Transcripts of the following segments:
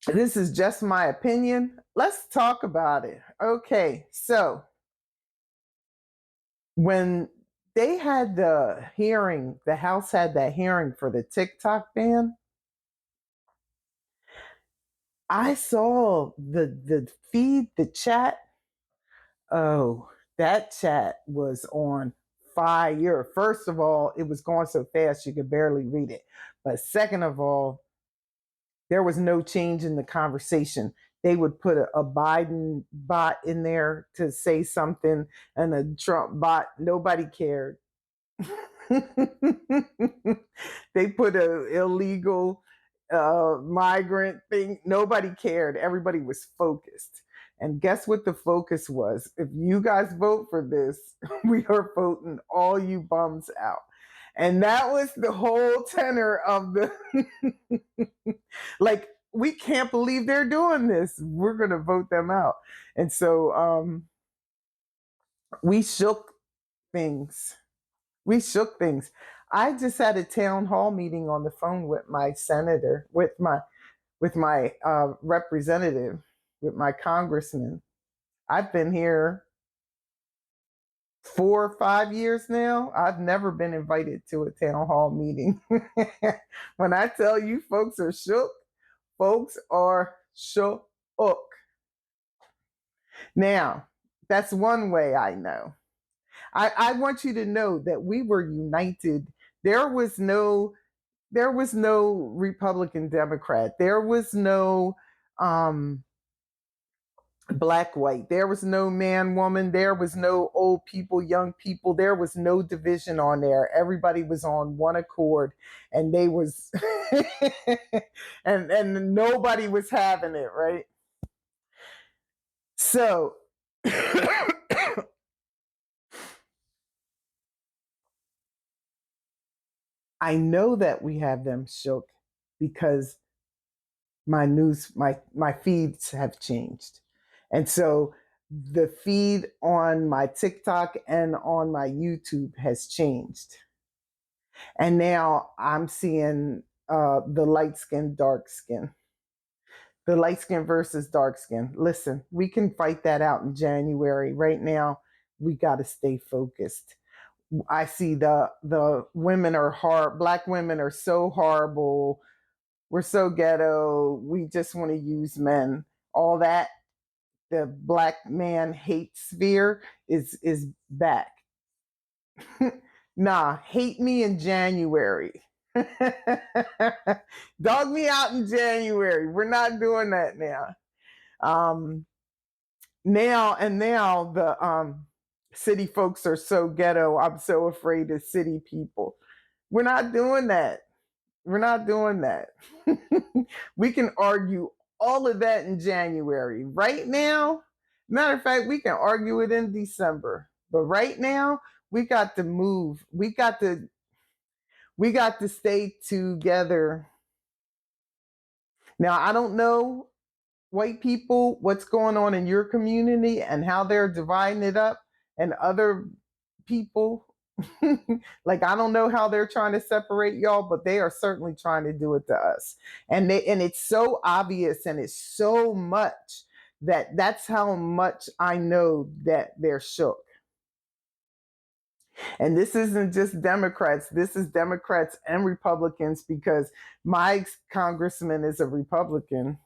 This is just my opinion. Let's talk about it. Okay, so when they had the hearing, the House had that hearing for the Tic Toc ban. I saw the feed, the chat. Oh, that chat was on fire. First of all, it was going so fast you could barely read it. But second of all, there was no change in the conversation. They would put a Biden bot in there to say something and a Trump bot. Nobody cared. They put a illegal migrant thing. Nobody cared. Everybody was focused. And guess what the focus was? If you guys vote for this, we are voting all you bums out. And that was the whole tenor of the like, we can't believe they're doing this. We're going to vote them out. And so we shook things. We shook things. I just had a town hall meeting on the phone with my senator, with my representative, with my congressman. I've been here 4 or 5 years now. I've never been invited to a town hall meeting. When I tell you folks are shook, folks are shook. Now, that's one way I know. I want you to know that we were united. There was no there was no Republican Democrat. There was no um, black white. There was no man woman. There was no old people, young people. There was no division on there. Everybody was on one accord, and they was and nobody was having it, right? So I know that we have them shook because my feeds have changed. And so the feed on my TikTok and on my YouTube has changed. And now I'm seeing the light skin, dark skin, the light skin versus dark skin. Listen, we can fight that out in January. Right now, we got to stay focused. I see the women are hard. Black women are so horrible. We're so ghetto. We just want to use men. All that, the black man hate sphere is back. Nah, hate me in January. Dog me out in January. We're not doing that now. Um, now the city folks are so ghetto. I'm so afraid of city people. We're not doing that. We're not doing that. We can argue all of that in January. Right now, matter of fact, we can argue it in December. But right now, we got to move. We got to stay together. Now, I don't know, white people, what's going on in your community and how they're dividing it up, and other people. Like, I don't know how they're trying to separate y'all, but they are certainly trying to do it to us. And it's so obvious, and it's so much that that's how much I know that they're shook. And this isn't just Democrats, this is Democrats and Republicans, because my congressman is a Republican.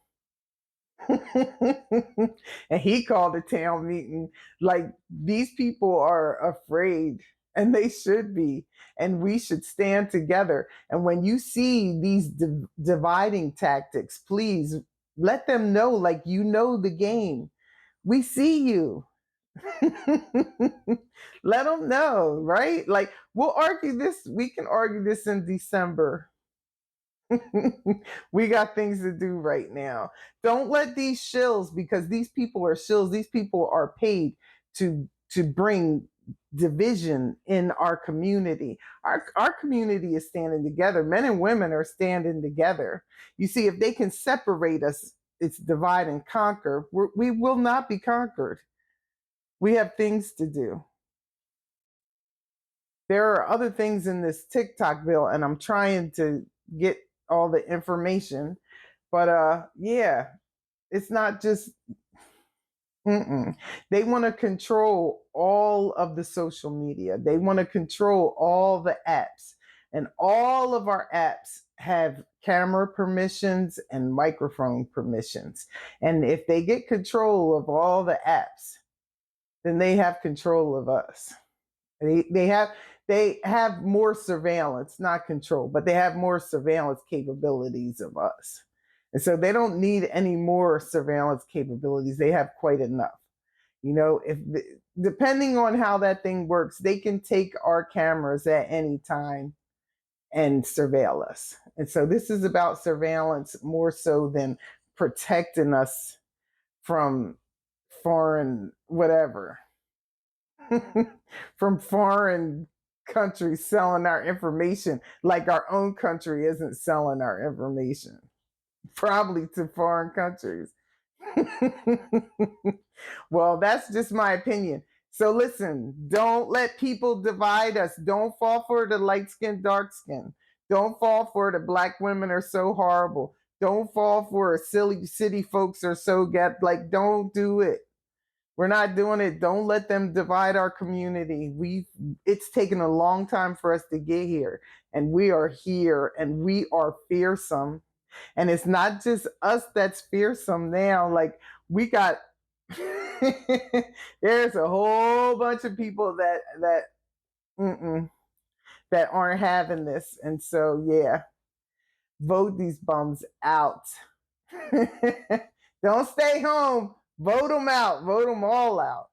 And he called a town meeting. Like, these people are afraid, and they should be, and we should stand together. And when you see these dividing tactics, please let them know, like, you know the game. We see you. Let them know, right? Like, we'll argue this, we can argue this in December. We got things to do right now. Don't let these shills, because these people are shills. These people are paid to bring division in our community. Our community is standing together. Men and women are standing together. You see, if they can separate us, it's divide and conquer. We will not be conquered. We have things to do. There are other things in this TikTok bill, and I'm trying to get all the information. But yeah, it's not just. Mm-mm. They want to control all of the social media. They want to control all the apps. And all of our apps have camera permissions and microphone permissions. And if they get control of all the apps, then they have control of us. They have more surveillance, not control, but they have more surveillance capabilities of us. And so they don't need any more surveillance capabilities. They have quite enough. If depending on how that thing works, they can take our cameras at any time and surveil us. And so this is about surveillance more so than protecting us from foreign whatever. From foreign countries selling our information like our own country isn't selling our information, probably to foreign countries. Well, that's just my opinion. So listen, don't let people divide us. Don't fall for the light skin, dark skin. Don't fall for the black women are so horrible. Don't fall for silly city folks are so get like, don't do it. We're not doing it. Don't let them divide our community. It's taken a long time for us to get here, and we are here, and we are fearsome. And it's not just us that's fearsome now. Like we got, there's a whole bunch of people that aren't having this, and so yeah, vote these bums out. Don't stay home. Vote them out. Vote them all out.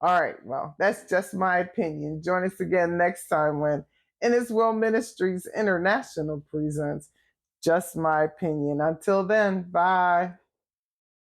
All right. Well, that's just my opinion. Join us again next time when In His Will Ministries International presents Just My Opinion. Until then, bye.